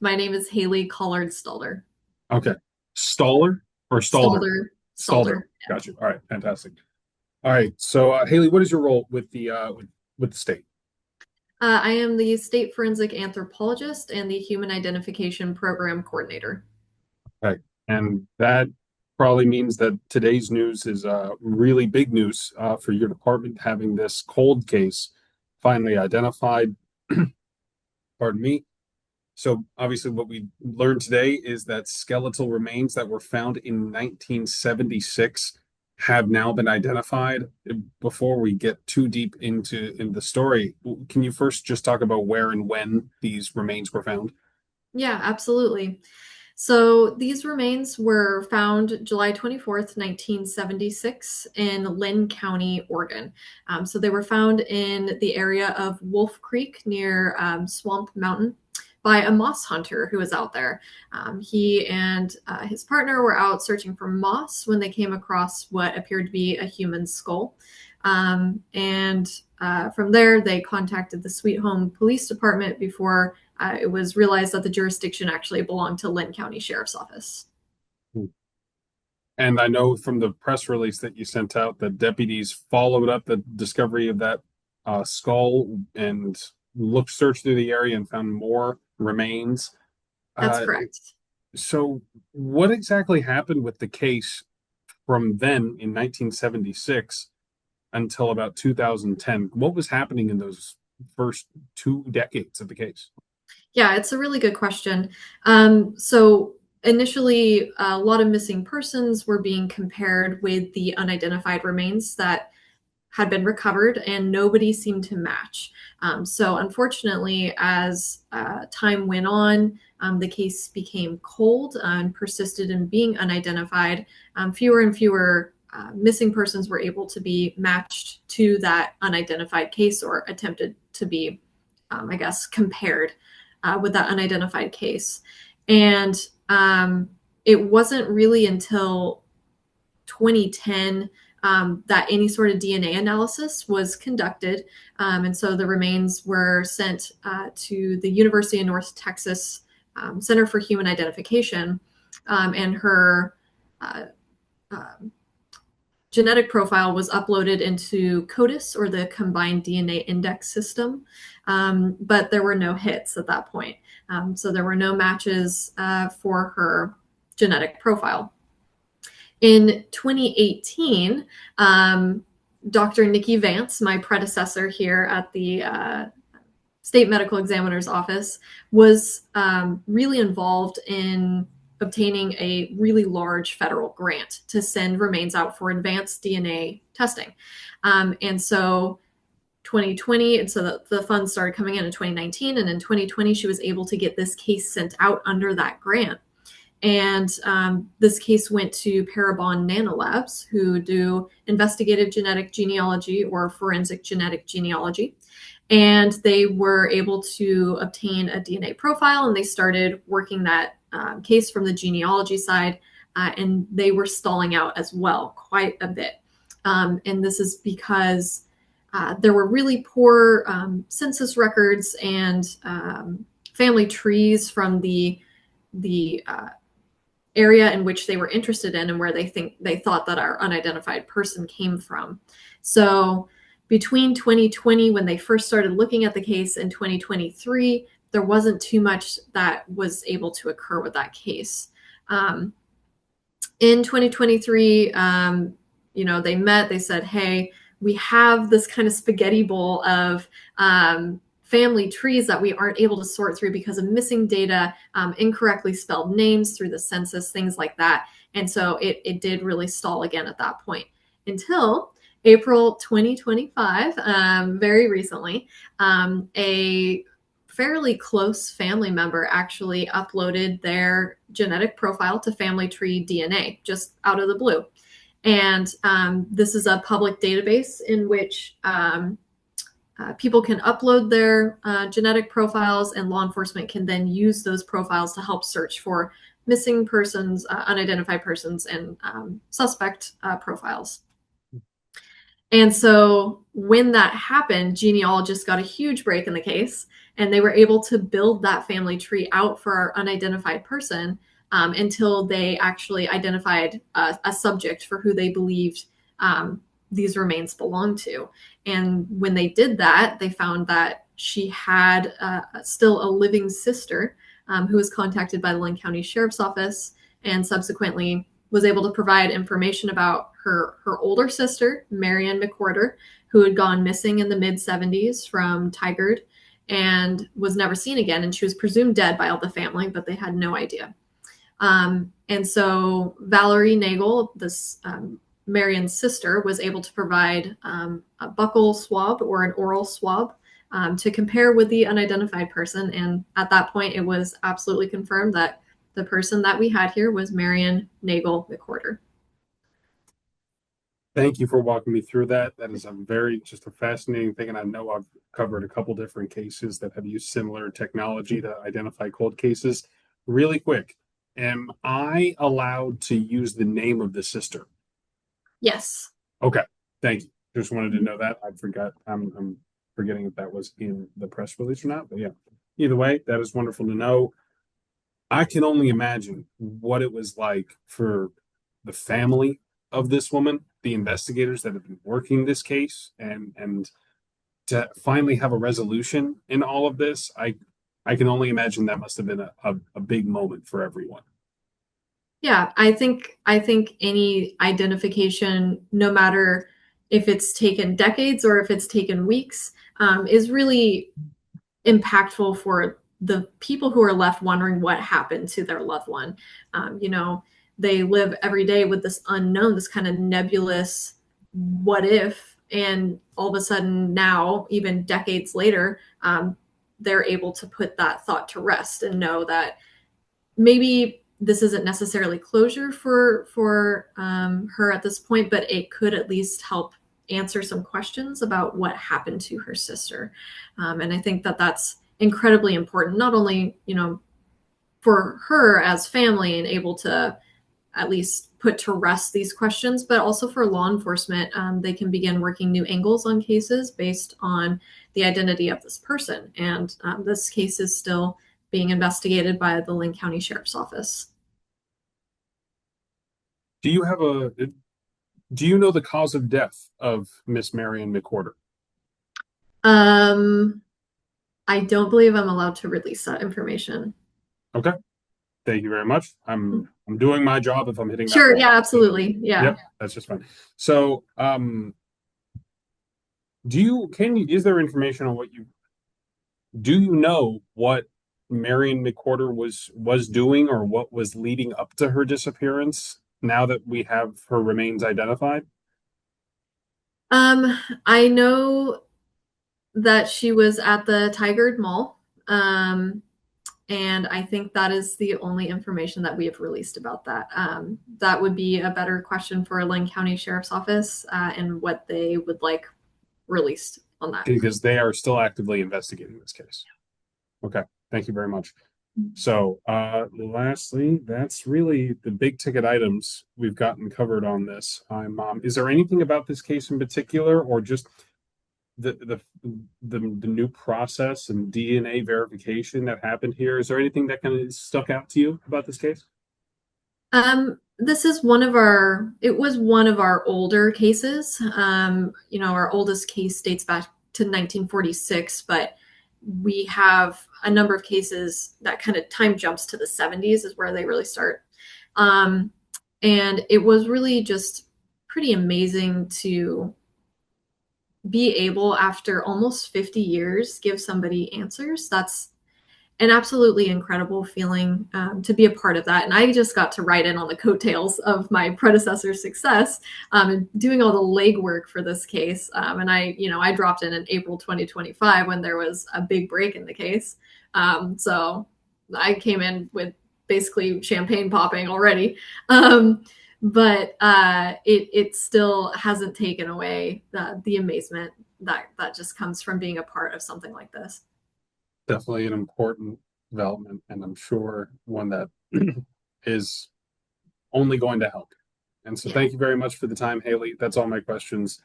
My name is Hailey Collord-Stalder. Okay. Staller or Stalder? Stalder. Stalder. Stalder. Got you. All right. Fantastic. All right. So, Haley, what is your role with with the state? I am the State Forensic Anthropologist and the Human Identification Program Coordinator. Okay. And that probably means that today's news is really big news for your department having this cold case finally identified. Pardon me. So, obviously, what we learned today is that skeletal remains that were found in 1976 have now been identified. Before we get too deep into the story, can you first just talk about where and when these remains were found? Yeah, absolutely. So these remains were found July 24th, 1976, in Linn County, Oregon. So they were found in the area of Wolf Creek near Swamp Mountain by a moss hunter who was out there. He and his partner were out searching for moss when they came across what appeared to be a human skull. And from there, they contacted the Sweet Home Police Department before it was realized that the jurisdiction actually belonged to Linn County Sheriff's Office. And I know from the press release that you sent out that deputies followed up the discovery of that skull and searched through the area and found more remains. That's Uh, correct. so, what exactly happened with the case from then in 1976 until about 2010? What was happening in those first 2 decades of the case? Yeah, it's a really good question. So initially, a lot of missing persons were being compared with the unidentified remains that had been recovered, and nobody seemed to match. So unfortunately, as time went on, the case became cold and persisted in being unidentified. Fewer and fewer missing persons were able to be matched to that unidentified case or attempted to be, I guess, compared with that unidentified case. And it wasn't really until 2010 that any sort of DNA analysis was conducted. And so the remains were sent to the University of North Texas Center for Human Identification, and her uh, uh, genetic profile was uploaded into CODIS, or the Combined DNA Index System, but there were no hits at that point. So there were no matches for her genetic profile. In 2018, Dr. Nikki Vance, my predecessor here at the state medical examiner's office, was really involved in obtaining a really large federal grant to send remains out for advanced DNA testing. And so 2020, and so the funds started coming in 2019, and in 2020 she was able to get this case sent out under that grant. And this case went to Parabon Nanolabs, who do investigative genetic genealogy or forensic genetic genealogy. And they were able to obtain a DNA profile, and they started working that case from the genealogy side. And they were stalling out as well quite a bit. And this is because there were really poor census records and family trees from the area in which they were interested in and where they thought that our unidentified person came from. So between 2020, when they first started looking at the case, and 2023, there wasn't too much that was able to occur with that case. In 2023, they met, they said, hey, we have this kind of spaghetti bowl of family trees that we aren't able to sort through because of missing data, incorrectly spelled names through the census, things like that. And so it did really stall again at that point until April 2025, very recently. A fairly close family member actually uploaded their genetic profile to Family Tree DNA just out of the blue. And this is a public database in which people can upload their genetic profiles, and law enforcement can then use those profiles to help search for missing persons, unidentified persons, and suspect profiles. And so when that happened, genealogists got a huge break in the case. And they were able to build that family tree out for our unidentified person until they actually identified a subject for who they believed these remains belonged to. And when they did that, they found that she had still a living sister who was contacted by the Linn County Sheriff's Office and subsequently was able to provide information about her older sister, Marion McWhorter, who had gone missing in the mid 70s from Tigard and was never seen again. And she was presumed dead by all the family, but they had no idea. And so Valerie Nagle, this Marion's sister, was able to provide a buccal swab or an oral swab to compare with the unidentified person. And at that point, it was absolutely confirmed that the person that we had here was Marion Nagle McWhorter. Thank you for walking me through that. That is just a fascinating thing. And I know I've covered a couple different cases that have used similar technology to identify cold cases. Really quick, am I allowed to use the name of the sister? Yes. Okay, thank you. Just wanted to know that. I forgot. I'm forgetting if that was in the press release or not. But yeah, either way, that is wonderful to know. I can only imagine what it was like for the family of this woman, the investigators that have been working this case, and to finally have a resolution in all of this. I can only imagine that must have been a big moment for everyone. Yeah, I think any identification, no matter if it's taken decades or if it's taken weeks, is really impactful for the people who are left wondering what happened to their loved one. You know, they live every day with this unknown, this kind of nebulous what if, and all of a sudden now, even decades later, they're able to put that thought to rest and know that maybe this isn't necessarily closure for her at this point, but it could at least help answer some questions about what happened to her sister. And I think that that's incredibly important, not only, you know, for her as family and able to at least put to rest these questions, but also for law enforcement. They can begin working new angles on cases based on the identity of this person. And this case is still being investigated by the Linn County Sheriff's Office. Do you have a do you know the cause of death of Miss Marion McWhorter? Um, I don't believe I'm allowed to release that information. Okay. Thank you very much. I'm doing my job if I'm hitting that Sure, wall. yeah, So, absolutely. Yeah. yep, that's just fine. So, is there information on do you know what Marion McWhorter was doing or what was leading up to her disappearance now that we have her remains identified? Um, I know that she was at the Tigard Mall. And I think that is the only information that we have released about that. That would be a better question for Linn County Sheriff's Office and what they would like released on that. Because they are still actively investigating this case. Okay, thank you very much. So, lastly, that's really the big ticket items we've gotten covered on this. Is there anything about this case in particular, or just the the new process and DNA verification that happened here? Is there anything that kind of stuck out to you about this case? This is it was one of our older cases. You know, our oldest case dates back to 1946, but we have a number of cases that kind of time jumps to the 70s is where they really start. Um, and it was really just pretty amazing to be able, after almost 50 years, give somebody answers. That's an absolutely incredible feeling to be a part of that. And I just got to ride in on the coattails of my predecessor's success and doing all the legwork for this case. And I dropped in April 2025 when there was a big break in the case. So I came in with basically champagne popping already. But it still hasn't taken away the amazement that just comes from being a part of something like this. Definitely an important development, and I'm sure one that is only going to help. And so, Yeah. thank you very much for the time, Hailey. That's all my questions.